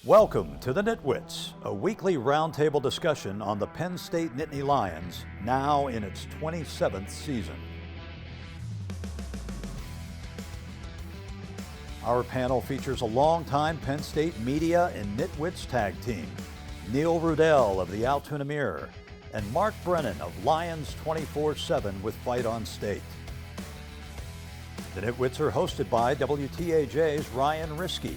Welcome to the NitWits, a weekly roundtable discussion on the Penn State Nittany Lions, now in its 27th season. Our panel features a longtime Penn State media and NitWits tag team, Neil Rudell of the Altoona Mirror and Mark Brennan of Lions 24/7 with Fight on State. The NitWits are hosted by WTAJ's Ryan Riskey,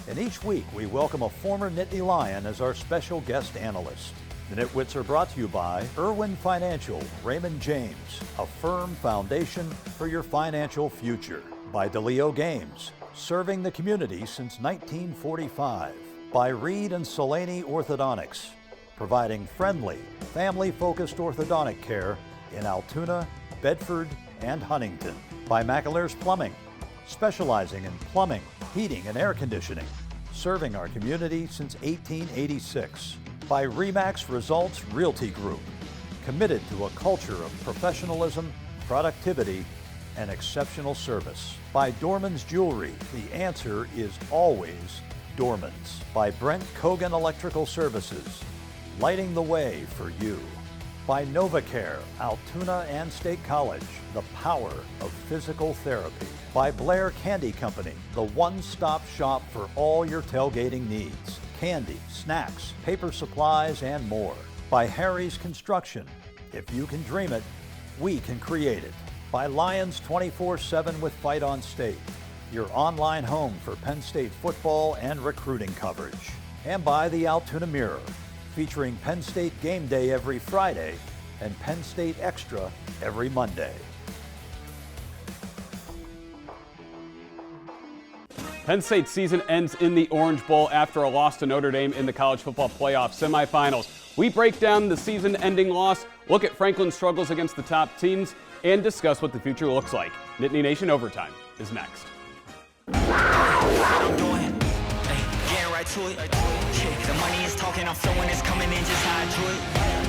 and each week we welcome a former Nittany Lion as our special guest analyst. The NitWits are brought to you by Irwin Financial, Raymond James, a firm foundation for your financial future. By DeLeo Games, serving the community since 1945. By Reed and Solaney Orthodontics, providing friendly, family-focused orthodontic care in Altoona, Bedford, and Huntington. By McAlear's Plumbing, specializing in plumbing, heating, and air conditioning, serving our community since 1886. By RE/MAX Results Realty Group, committed to a culture of professionalism, productivity, and exceptional service. By Dorman's Jewelry, the answer is always Dorman's. By Brent Kogan Electrical Services, lighting the way for you. By NovaCare, Altoona and State College, the power of physical therapy. By Blair Candy Company, the one-stop shop for all your tailgating needs. Candy, snacks, paper supplies, and more. By Harry's Construction, if you can dream it, we can create it. By Lions 24/7 with Fight on State, your online home for Penn State football and recruiting coverage. And by the Altoona Mirror, featuring Penn State Game Day every Friday and Penn State Extra every Monday. Penn State's season ends in the Orange Bowl after a loss to Notre Dame in the college football playoff semifinals. We break down the season-ending loss, look at Franklin's struggles against the top teams, and discuss what the future looks like. Nittany Nation Overtime is next. I'm doing, getting right to it. The money is talking, I'm flowing, it's coming in just how I do it.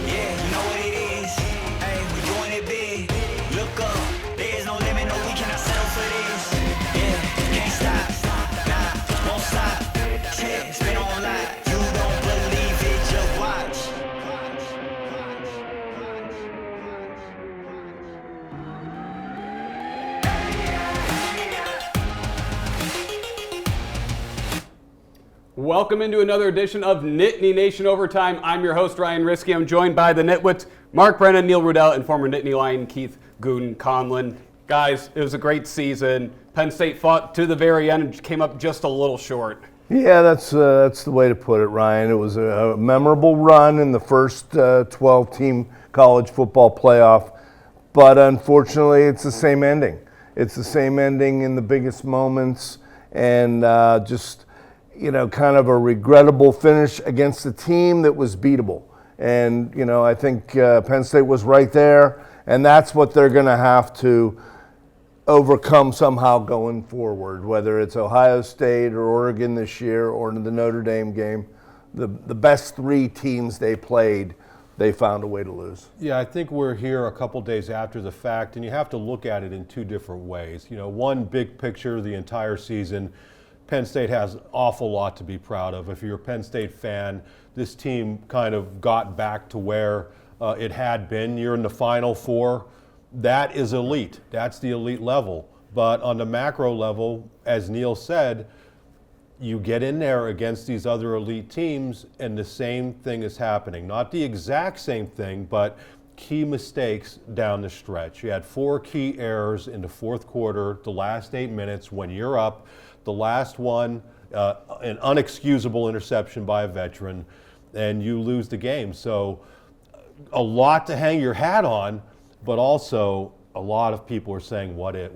Yeah, you know what it is. Hey, we doing it big. Look up, there is no limit, no, we cannot settle for this. Yeah, can't stop, nah, won't stop. Yeah, it's been on live. You don't believe it, just watch. Welcome into another edition of Nittany Nation Overtime. I'm your host, Ryan Riskey. I'm joined by the NitWits, Mark Brennan, Neil Rudell, and former Nittany Lion Keith Gooden Conlon. Guys, it was a great season. Penn State fought to the very end and came up just a little short. Yeah, that's the way to put it, Ryan. It was a memorable run in the first 12-team college football playoff, but unfortunately, it's the same ending. It's the same ending in the biggest moments, and just kind of a regrettable finish against a team that was beatable. And I think Penn State was right there, and that's what they're going to have to overcome somehow going forward, whether it's Ohio State or Oregon this year or the Notre Dame game. The best three teams they played, they found a way to lose. Yeah, I think we're here a couple days after the fact, and you have to look at it in two different ways. One, big picture, the entire season, Penn State has an awful lot to be proud of. If you're a Penn State fan, this team kind of got back to where it had been. You're in the Final Four. That is elite. That's the elite level. But on the macro level, as Neil said, you get in there against these other elite teams and the same thing is happening. Not the exact same thing, but key mistakes down the stretch. You had 4 key errors in the fourth quarter, the last 8 minutes when you're up. The last one, an unexcusable interception by a veteran, and you lose the game. So a lot to hang your hat on, but also a lot of people are saying, what if?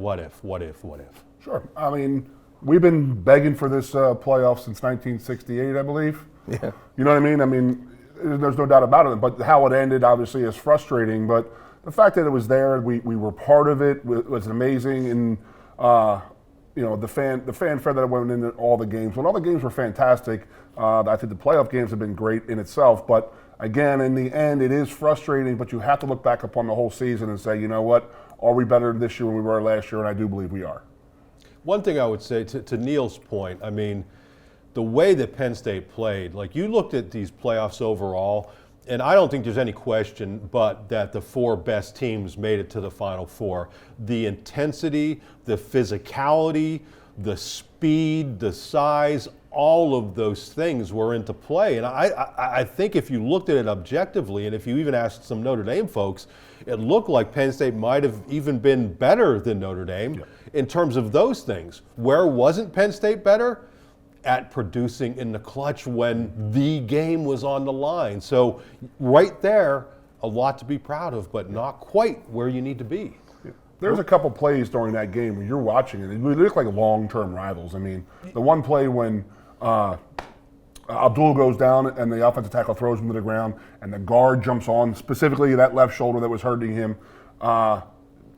Sure. I mean, we've been begging for this playoff since 1968, I believe. Yeah. You know what I mean? I mean, there's no doubt about it. But how it ended, obviously, is frustrating. But the fact that it was there, we were part of it, was amazing. And the fanfare that went into all the games. When all the games were fantastic, I think the playoff games have been great in itself. But again, in the end, it is frustrating. But you have to look back upon the whole season and say, you know what? Are we better this year than we were last year? And I do believe we are. One thing I would say to Neil's point, I mean, the way that Penn State played, like you looked at these playoffs overall, and I don't think there's any question but that the 4 best teams made it to the Final Four. The intensity, the physicality, the speed, the size, all of those things were into play. And I think if you looked at it objectively, and if you even asked some Notre Dame folks, it looked like Penn State might have even been better than Notre Dame in terms of those things. Where wasn't Penn State better? At producing in the clutch when the game was on the line. So right there, a lot to be proud of, but not quite where you need to be. There's a couple plays during that game when you're watching it. They look like long-term rivals. I mean, the one play when Abdul goes down and the offensive tackle throws him to the ground and the guard jumps on, specifically that left shoulder that was hurting him.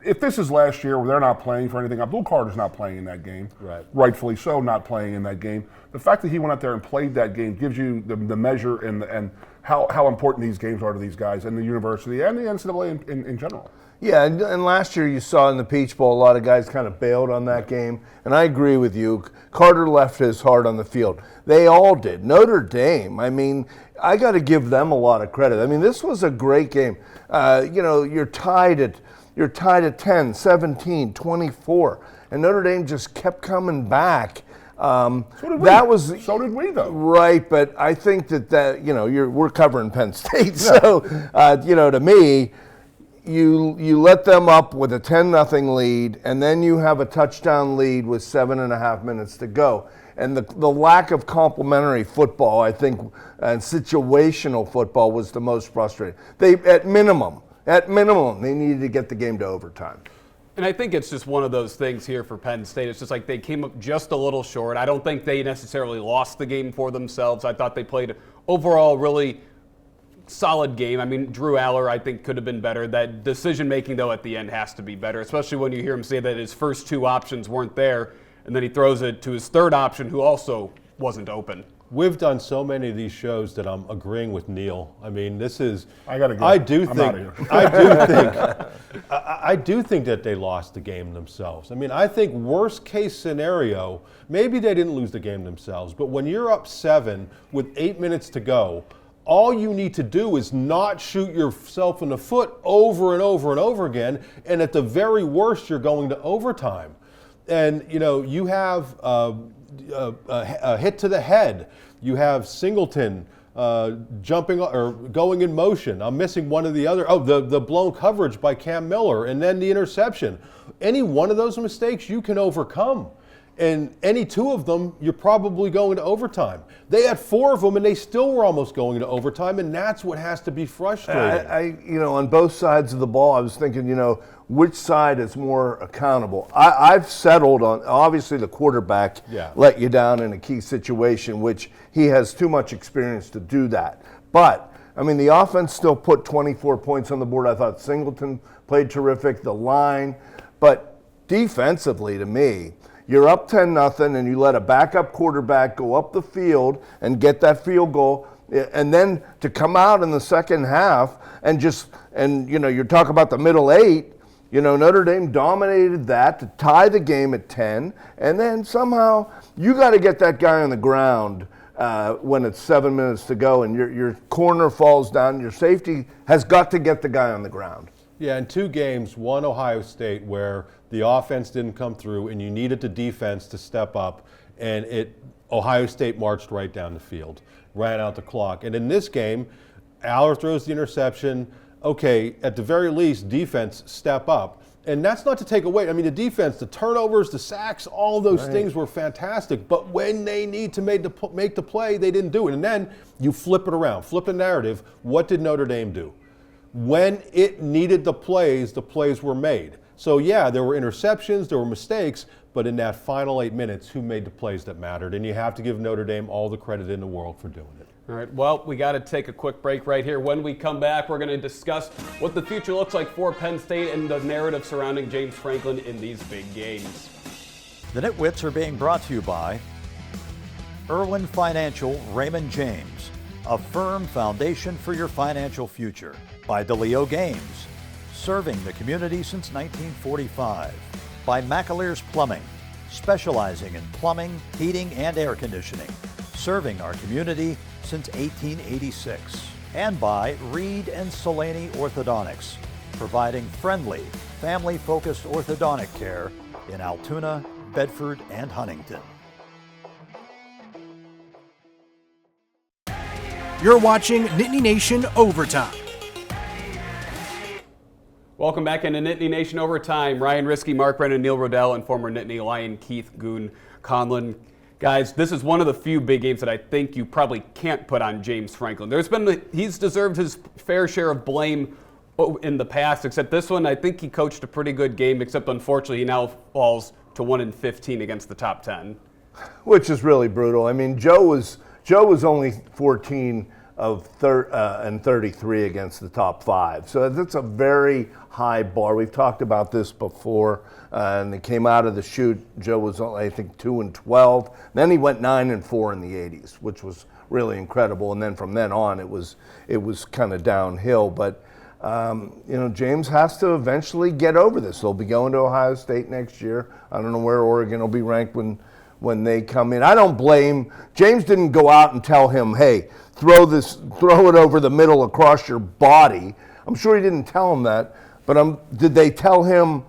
If this is last year where they're not playing for anything, Abdul Carter's not playing in that game. Right. Rightfully so, not playing in that game. The fact that he went out there and played that game gives you the measure and how important these games are to these guys and the university and the NCAA in general. Yeah, and last year you saw in the Peach Bowl a lot of guys kind of bailed on that game, and I agree with you. Carter left his heart on the field. They all did. Notre Dame, I mean, I got to give them a lot of credit. I mean, this was a great game. You're tied at 10, 17, 24, and Notre Dame just kept coming back. So did we, though. Right, but I think that we're covering Penn State, so to me, you let them up with a 10-0 lead, and then you have a touchdown lead with 7.5 minutes to go. And the lack of complementary football, I think, and situational football was the most frustrating. At minimum, they needed to get the game to overtime. And I think it's just one of those things here for Penn State. It's just like they came up just a little short. I don't think they necessarily lost the game for themselves. I thought they played overall really solid game. I mean, Drew Aller, I think, could have been better. That decision-making, though, at the end has to be better, especially when you hear him say that his first 2 options weren't there, and then he throws it to his third option, who also wasn't open. We've done so many of these shows that I'm agreeing with Neil. I mean, this is. I gotta go. I do think that they lost the game themselves. I mean, I think worst case scenario, maybe they didn't lose the game themselves, but when you're up 7 with 8 minutes to go, all you need to do is not shoot yourself in the foot over and over and over again, and at the very worst, you're going to overtime. And you have a hit to the head. You have Singleton jumping or going in motion. I'm missing one of the other. Oh, the blown coverage by Cam Miller, and then the interception. Any one of those mistakes you can overcome. And any 2 of them, you're probably going to overtime. They had 4 of them, and they still were almost going to overtime, and that's what has to be frustrating. On both sides of the ball, I was thinking, which side is more accountable? I've settled on, obviously, the quarterback let you down in a key situation, which he has too much experience to do that. But, I mean, the offense still put 24 points on the board. I thought Singleton played terrific, the line. But defensively, to me, you're up 10-0, and you let a backup quarterback go up the field and get that field goal, and then to come out in the second half and you're talking about the middle 8. Notre Dame dominated that to tie the game at 10, and then somehow you got to get that guy on the ground when it's 7 minutes to go, and your corner falls down. Your safety has got to get the guy on the ground. Yeah, in 2 games, one Ohio State where the offense didn't come through and you needed the defense to step up, and Ohio State marched right down the field, ran out the clock. And in this game, Aller throws the interception. Okay, at the very least, defense step up. And that's not to take away. I mean, the defense, the turnovers, the sacks, all those things were fantastic. But when they need to make the play, they didn't do it. And then you flip it around, flip the narrative. What did Notre Dame do? When it needed the plays were made. So, yeah, there were interceptions, there were mistakes, but in that final 8 minutes, who made the plays that mattered? And you have to give Notre Dame all the credit in the world for doing it. All right, well, we got to take a quick break right here. When we come back, we're going to discuss what the future looks like for Penn State and the narrative surrounding James Franklin in these big games. The NitWits are being brought to you by Irwin Financial, Raymond James, a firm foundation for your financial future. By DeLeo Games, serving the community since 1945. By McAleer's Plumbing, specializing in plumbing, heating, and air conditioning. serving our community since 1886. And by Reed and Solani Orthodontics, providing friendly, family-focused orthodontic care in Altoona, Bedford, and Huntington. You're watching Nittany Nation Overtime. Welcome back into Nittany Nation Overtime. Ryan Riskey, Mark Brennan, Neil Rodell, and former Nittany Lion Keith Goon Conlon. Guys, this is one of the few big games that I think you probably can't put on James Franklin. He's deserved his fair share of blame in the past, except this one, I think he coached a pretty good game, except unfortunately he now falls to 1-15 against the top 10. Which is really brutal. I mean, Joe was only 14 and 33 against the top 5. So that's a very high bar. We've talked about this before, and it came out of the chute. Joe was only, I think, 2-12. Then he went 9-4 in the 80s, which was really incredible. And then from then on, it was kind of downhill. But James has to eventually get over this. They'll be going to Ohio State next year. I don't know where Oregon will be ranked when they come in. I don't blame James. Didn't go out and tell him, hey, throw it over the middle across your body. I'm sure he didn't tell him that, but did they tell him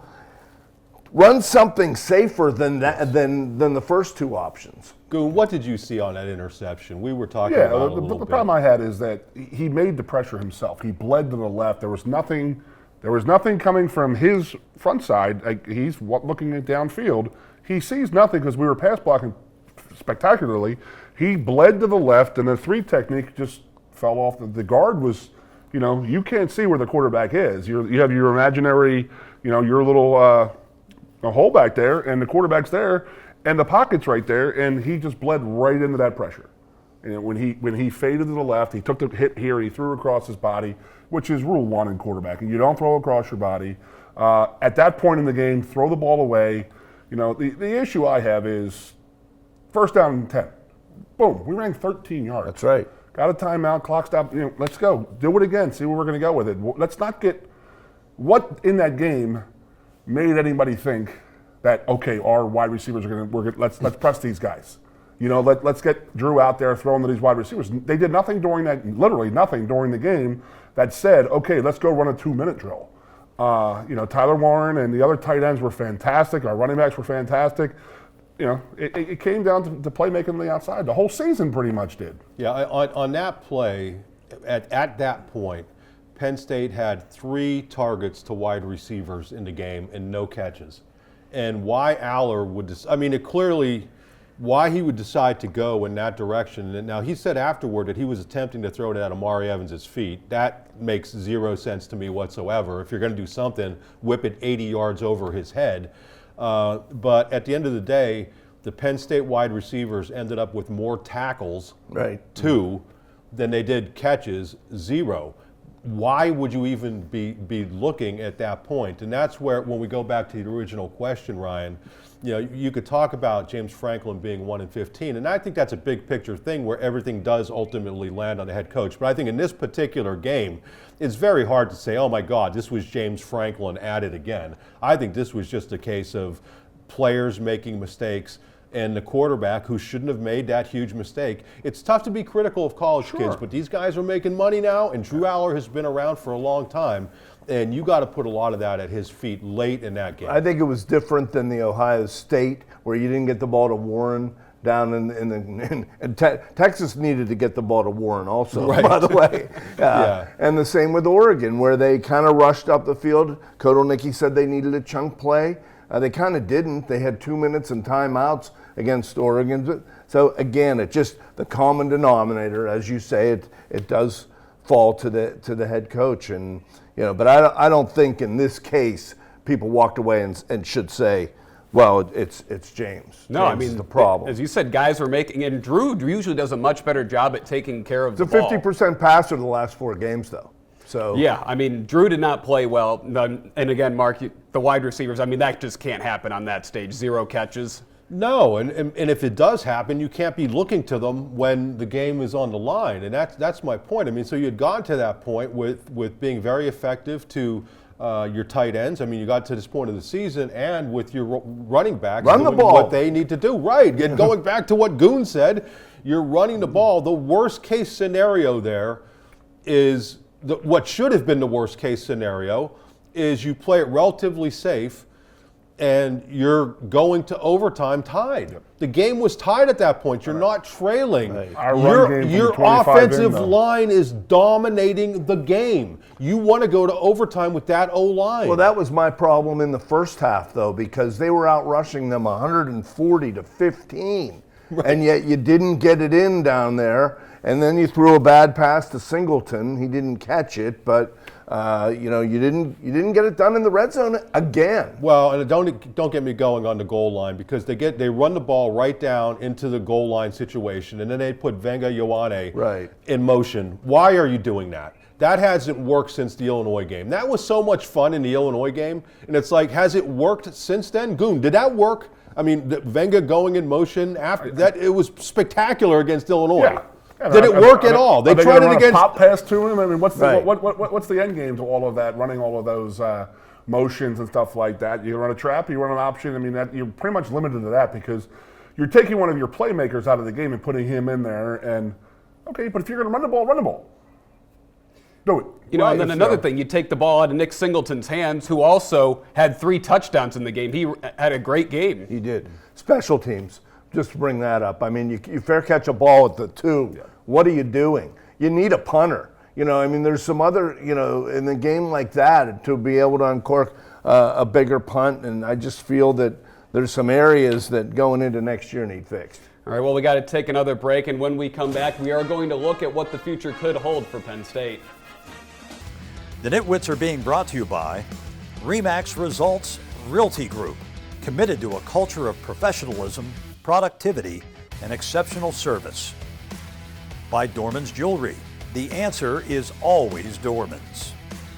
run something safer than the first two options? Goon, what did you see on that interception? We were talking about it a little bit. The problem I had is that he made the pressure himself. He bled to the left. There was nothing coming from his front side. Like, he's looking at downfield. He sees nothing because we were pass blocking spectacularly. He bled to the left, and the 3 technique just fell off. The guard was, you can't see where the quarterback is. You have your imaginary, your little hole back there, and the quarterback's there, and the pocket's right there, and he just bled right into that pressure. And when he faded to the left, he took the hit here, he threw across his body, which is rule 1 in quarterbacking. You don't throw across your body. At that point in the game, throw the ball away. The issue I have is first down and 10. Boom, we ran 13 yards. That's right. Got a timeout, clock stop, let's go. Do it again, see where we're going to go with it. Let's not get what in that game made anybody think that, okay, our wide receivers are going to, let's press these guys. Let's get Drew out there throwing to these wide receivers. They did nothing during that, literally nothing during the game that said, okay, let's go run a 2-minute drill. Tyler Warren and the other tight ends were fantastic. Our running backs were fantastic. It came down to playmaking on the outside. The whole season pretty much did. Yeah, on that play, at that point, Penn State had 3 targets to wide receivers in the game and no catches. And why Aller would, why he would decide to go in that direction. And now, he said afterward that he was attempting to throw it at Amari Evans' feet. That makes 0 sense to me whatsoever. If you're going to do something, whip it 80 yards over his head. But at the end of the day, the Penn State wide receivers ended up with more tackles, 2, than they did catches, 0. Why would you even be looking at that point? And that's where, when we go back to the original question, Ryan, you could talk about James Franklin being 1-15, and I think that's a big picture thing where everything does ultimately land on the head coach. But I think in this particular game, it's very hard to say, oh my God, this was James Franklin at it again. I think this was just a case of players making mistakes and the quarterback who shouldn't have made that huge mistake. It's tough to be critical of college kids, but these guys are making money now, and Drew Aller has been around for a long time, and you got to put a lot of that at his feet late in that game. I think it was different than the Ohio State, where you didn't get the ball to Warren down in Texas needed to get the ball to Warren also, by the way. And the same with Oregon, where they kind of rushed up the field. Kodolnicki said they needed a chunk play. They kind of didn't. They had 2 minutes and timeouts against Oregon. So again, it's just the common denominator, as you say. It does fall to the head coach, and But I don't think in this case people walked away and should say, well, it's James. No, James is the problem. As you said, guys were making, and Drew usually does a much better job at taking care of the ball. It's a 50% passer the last 4 games, though. So yeah, Drew did not play well. And again, Mark, the wide receivers, that just can't happen on that stage. 0 catches. No, and if it does happen, you can't be looking to them when the game is on the line, and that's my point. So you had gone to that point with being very effective to your tight ends. You got to this point of the season, and with your running backs doing the ball. What they need to do. Right, and going back to what Goon said, You're running the ball. The worst case scenario there is what should have been the worst case scenario is you play it relatively safe and you're going to overtime tied. Yep. The game was tied at that point. You're not trailing. Right. Your offensive line is dominating the game. You want to go to overtime with that O-line. Well, that was my problem in the first half, though, because they were out rushing them 140 to 15, and yet you didn't get it in down there. And then you threw a bad pass to Singleton. He didn't catch it, but you didn't get it done in the red zone again. Well, and don't get me going on the goal line, because they run the ball right down into the goal line situation, and then they put Venga Ioane in motion. Why are you doing that? That hasn't worked since the Illinois game. That was so much fun in the Illinois game, and it's like, has it worked since then? Goon, did that work? I mean, Venga going in motion after that, it was spectacular against Illinois. Yeah. Did it work at all? They tried it against pop pass to him. I mean, what's the end game to all of that? Running all of those motions and stuff like that. You run a trap, you run an option. I mean, that you're pretty much limited to that because you're taking one of your playmakers out of the game and putting him in there. And okay, but if you're going to run the ball, run the ball. Do it. You know, and then another thing, you take the ball out of Nick Singleton's hands, who also had 3 touchdowns in the game. He had a great game. He did. Special teams. Just to bring that up. I mean, you fair catch a ball at the 2. Yeah. What are you doing? You need a punter. You know, I mean, there's some other, in a game like that, to be able to uncork a bigger punt, and I just feel that there's some areas that going into next year need fixed. All right, well, we got to take another break, and when we come back, we are going to look at what the future could hold for Penn State. The Nitwits are being brought to you by RE/MAX Results Realty Group, committed to a culture of professionalism, productivity, and exceptional service. By Dorman's Jewelry. The answer is always Dorman's.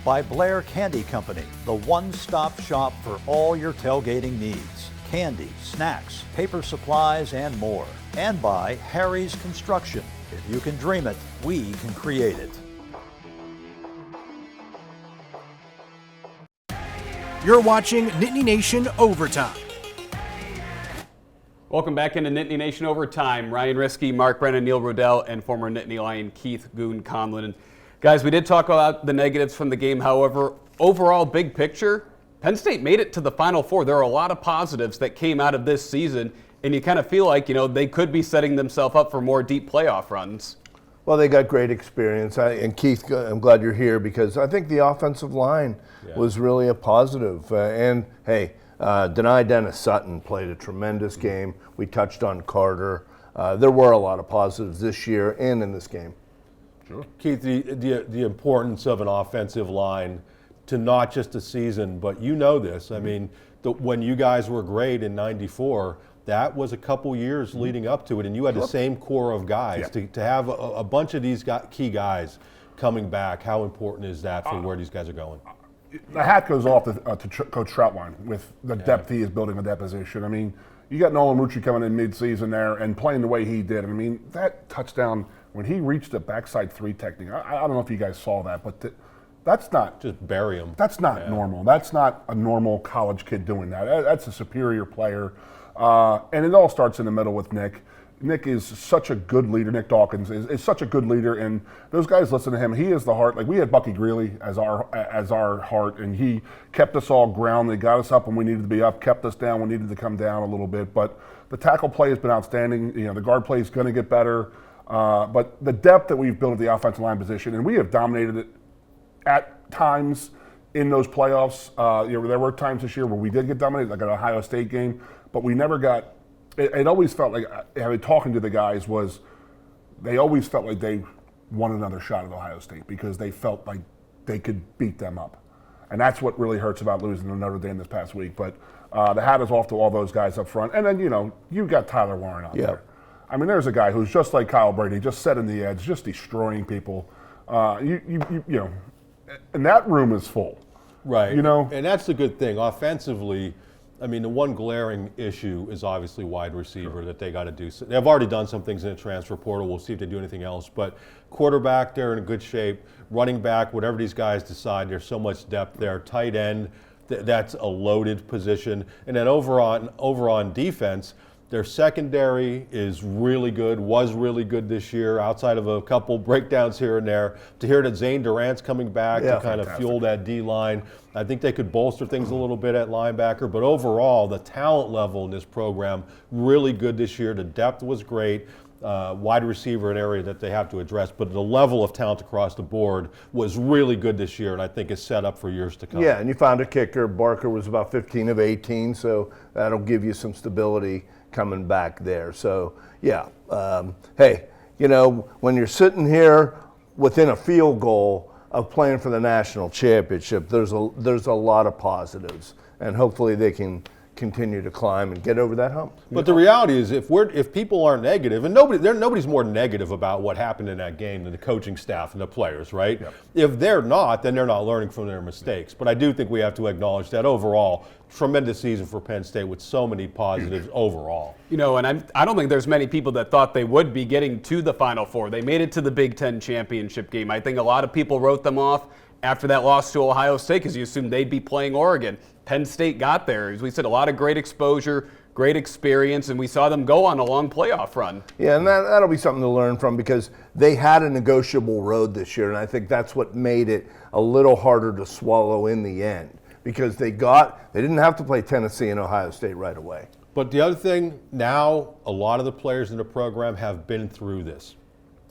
By Blair Candy Company, the one-stop shop for all your tailgating needs. Candy, snacks, paper supplies, and more. And by Harry's Construction. If you can dream it, we can create it. You're watching Nittany Nation Overtime. Welcome back into Nittany Nation Overtime. Ryan Riskey, Mark Brennan, Neil Rudell, and former Nittany Lion Keith Goon Conlon. And guys, we did talk about the negatives from the game. However, overall, big picture, Penn State made it to the Final Four. There are a lot of positives that came out of this season, and you kind of feel like, they could be setting themselves up for more deep playoff runs. Well, they got great experience. And Keith, I'm glad you're here because I think the offensive line was really a positive. And hey, Denai Dennis-Sutton played a tremendous game. We touched on Carter. There were a lot of positives this year and in this game. Sure. Keith, the importance of an offensive line to not just a season, but this. I mean, when you guys were great in '94, that was a couple years leading up to it, and you had the same core of guys. To have a bunch of these key guys coming back, how important is that for where these guys are going? The hat goes off to Coach Troutwine with the depth he is building at that position. I mean, you got Nolan Rucci coming in mid-season there and playing the way he did. I mean, that touchdown, when he reached the backside 3 technique, I don't know if you guys saw that, but that's not. Just bury him. That's not normal. That's not a normal college kid doing that. That's a superior player. And it all starts in the middle with Nick. Nick is such a good leader. Nick Dawkins is such a good leader, and those guys listen to him. He is the heart. Like, we had Bucky Greeley as our heart, and he kept us all grounded, got us up when we needed to be up, kept us down when we needed to come down a little bit. But the tackle play has been outstanding. The guard play is going to get better. But the depth that we've built at the offensive line position, and we have dominated it at times in those playoffs. There were times this year where we did get dominated, like an Ohio State game, but we never got. It always felt like, talking to the guys, was they always felt like they won another shot at Ohio State because they felt like they could beat them up. And that's what really hurts about losing to Notre Dame this past week. But the hat is off to all those guys up front. And then, you got Tyler Warren out there. I mean, there's a guy who's just like Kyle Brady, just setting the edge, just destroying people. And that room is full. Right. And that's the good thing. Offensively, I mean, the one glaring issue is obviously wide receiver that they got to do. So they've already done some things in the transfer portal. We'll see if they do anything else. But quarterback, they're in a good shape. Running back, whatever these guys decide, there's so much depth there. Tight end, that's a loaded position. And then over on defense, Their secondary is really good, was really good this year, outside of a couple breakdowns here and there. To hear that Zane Durant's coming back to kind of fuel that D-line, I think they could bolster things a little bit at linebacker. But overall, the talent level in this program, really good this year. The depth was great. Wide receiver, an area that they have to address, but the level of talent across the board was really good this year, and I think is set up for years to come. Yeah, and you found a kicker. Barker was about 15 of 18, so that'll give you some stability coming back there. So, yeah, hey, you know, when you're sitting here within a field goal of playing for the national championship, there's a lot of positives, and hopefully they can continue to climb and get over that hump. But the reality is, if people aren't negative, and nobody's more negative about what happened in that game than the coaching staff and the players, right? Yep. If they're not, then they're not learning from their mistakes. But I do think we have to acknowledge that overall, tremendous season for Penn State with so many positives overall. You know, and I don't think there's many people that thought they would be getting to the Final Four. They made it to the Big Ten championship game. I think a lot of people wrote them off after that loss to Ohio State because you assumed they'd be playing Oregon. Penn State got there. As we said, a lot of great exposure, great experience, and we saw them go on a long playoff run. Yeah, and that'll be something to learn from because they had a negotiable road this year, and I think that's what made it a little harder to swallow in the end because they didn't have to play Tennessee and Ohio State right away. But the other thing, now a lot of the players in the program have been through this.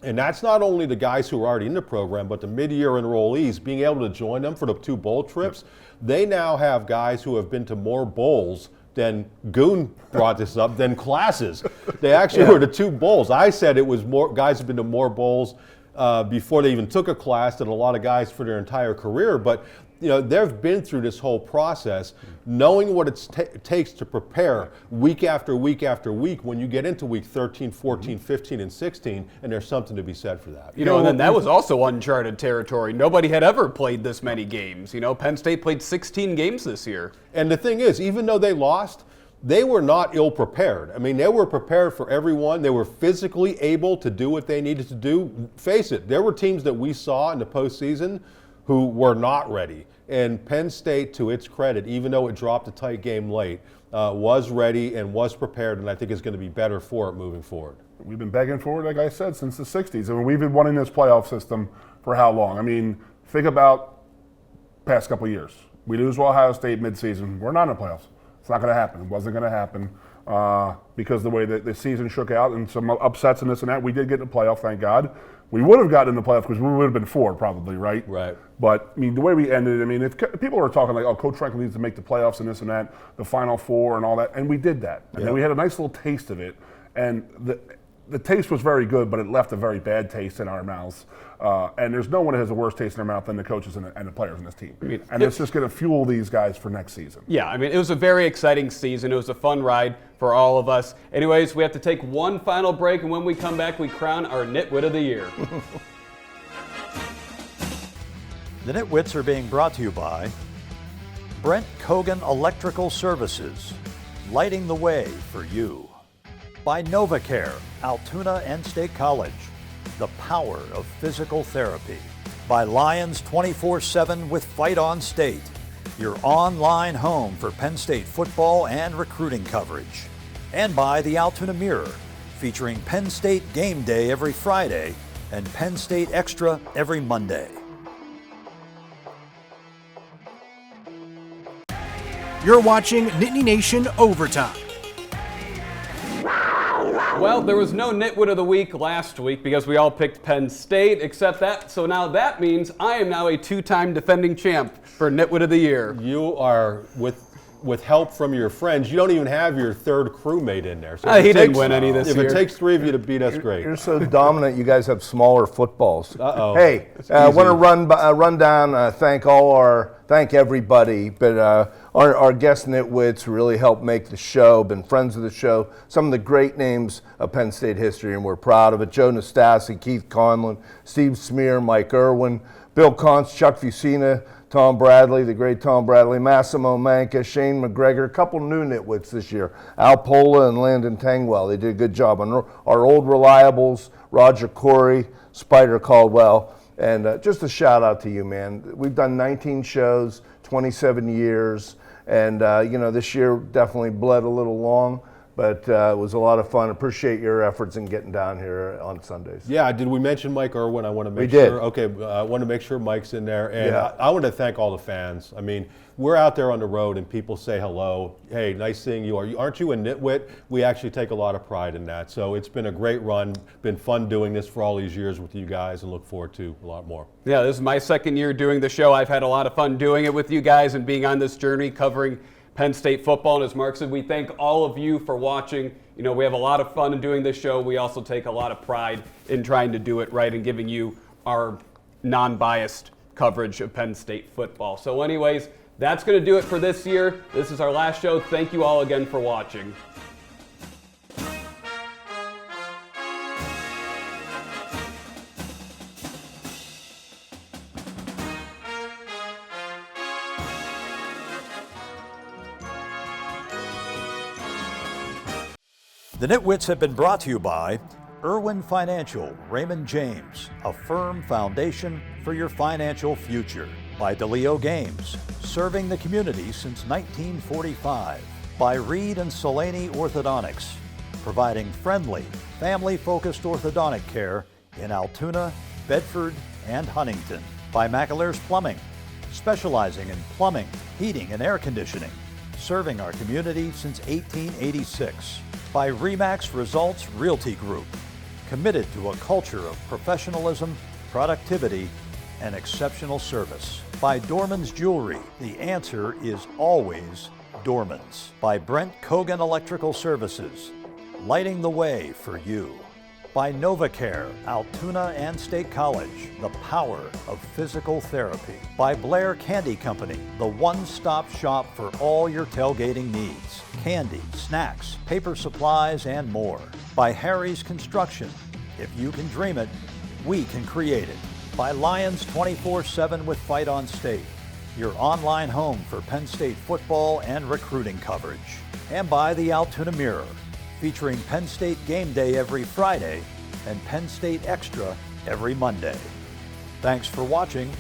And that's not only the guys who are already in the program, but the mid-year enrollees, being able to join them for the 2 bowl trips. They now have guys who have been to more bowls than Goon brought this up, than classes. They actually were to 2 bowls. I said it was more guys have been to more bowls before they even took a class than a lot of guys for their entire career. But you know, they've been through this whole process, knowing what it takes to prepare week after week after week when you get into week 13, 14, 15, and 16, and there's something to be said for that. You know, and then that was also uncharted territory. Nobody had ever played this many games. You know, Penn State played 16 games this year. And the thing is, even though they lost, they were not ill-prepared. I mean, they were prepared for everyone. They were physically able to do what they needed to do. Face it, there were teams that we saw in the postseason who were not ready. And Penn State, to its credit, even though it dropped a tight game late, was ready and was prepared, and I think is going to be better for it moving forward. We've been begging for it, like I said, since the 60s. I mean, we've been wanting this playoff system for how long? I mean, think about past couple of years. We lose to Ohio State midseason. We're not in the playoffs. It's not going to happen. It wasn't going to happen because the way that the season shook out and some upsets and this and that. We did get in the playoff, thank God. We would have gotten in the playoffs because we would have been 4 probably, right? Right. But, I mean, the way we ended, I mean, if people are talking like, oh, Coach Franklin needs to make the playoffs and this and that, the Final Four and all that, and we did that. And then we had a nice little taste of it. And the taste was very good, but it left a very bad taste in our mouths. And there's no one that has a worse taste in their mouth than the coaches and the players in this team. I mean, and it's just going to fuel these guys for next season. Yeah, I mean, it was a very exciting season. It was a fun ride for all of us. Anyways, we have to take one final break, and when we come back, we crown our Nitwit of the Year. The Nitwits are being brought to you by Brent Kogan Electrical Services, lighting the way for you. By NovaCare, Altoona and State College, the power of physical therapy. By Lions 24/7 with Fight On State, your online home for Penn State football and recruiting coverage. And by the Altoona Mirror, featuring Penn State Game Day every Friday and Penn State Extra every Monday. You're watching Nittany Nation Overtime. Well, there was no Nitwit of the Week last week because we all picked Penn State, except that. So now that means I am now a 2-time defending champ for Nitwit of the Year. You are, with help from your friends, you don't even have your 3rd crewmate in there. So he didn't win any this year. If it takes 3 of you to beat us, great. You're so dominant, you guys have smaller footballs. Uh-oh. Hey, I want to run down, thank everybody, but our guest nitwits really helped make the show, been friends of the show, some of the great names of Penn State history, and we're proud of it. Joe Nastasi, Keith Conlon, Steve Smear, Mike Irwin, Bill Const, Chuck Fusina, Tom Bradley, the great Tom Bradley, Massimo Manca, Shane McGregor, a couple new nitwits this year, Al Pola and Landon Tangwell. They did a good job. And our old reliables, Roger Corey, Spider Caldwell, and just a shout out to you, man. We've done 19 shows, 27 years, and this year definitely bled a little long, But it was a lot of fun. Appreciate your efforts in getting down here on Sundays. Yeah, did we mention Mike Irwin? I want to make We sure. did. Okay, I want to make sure Mike's in there. And Yeah. I want to thank all the fans. I mean, we're out there on the road and people say hello. Hey, nice seeing you. Aren't you a nitwit? We actually take a lot of pride in that. So it's been a great run. Been fun doing this for all these years with you guys, and look forward to a lot more. Yeah, this is my second year doing the show. I've had a lot of fun doing it with you guys and being on this journey covering Penn State football. And as Mark said, we thank all of you for watching. You know, we have a lot of fun in doing this show. We also take a lot of pride in trying to do it right and giving you our non-biased coverage of Penn State football. So anyways, that's going to do it for this year. This is our last show. Thank you all again for watching. The Nitwits have been brought to you by Irwin Financial, Raymond James, a firm foundation for your financial future. By DeLeo Games, serving the community since 1945. By Reed and Solani Orthodontics, providing friendly, family-focused orthodontic care in Altoona, Bedford, and Huntington. By McAlear's Plumbing, specializing in plumbing, heating, and air conditioning, serving our community since 1886. By RE/MAX Results Realty Group, committed to a culture of professionalism, productivity, and exceptional service. By Dorman's Jewelry, the answer is always Dorman's. By Brent Kogan Electrical Services, lighting the way for you. By NovaCare, Altoona and State College, the power of physical therapy. By Blair Candy Company, the one-stop shop for all your tailgating needs. Candy, snacks, paper supplies, and more. By Harry's Construction, if you can dream it, we can create it. By Lions 24/7 with Fight on State, your online home for Penn State football and recruiting coverage. And by the Altoona Mirror, featuring Penn State Game Day every Friday and Penn State Extra every Monday. Thanks for watching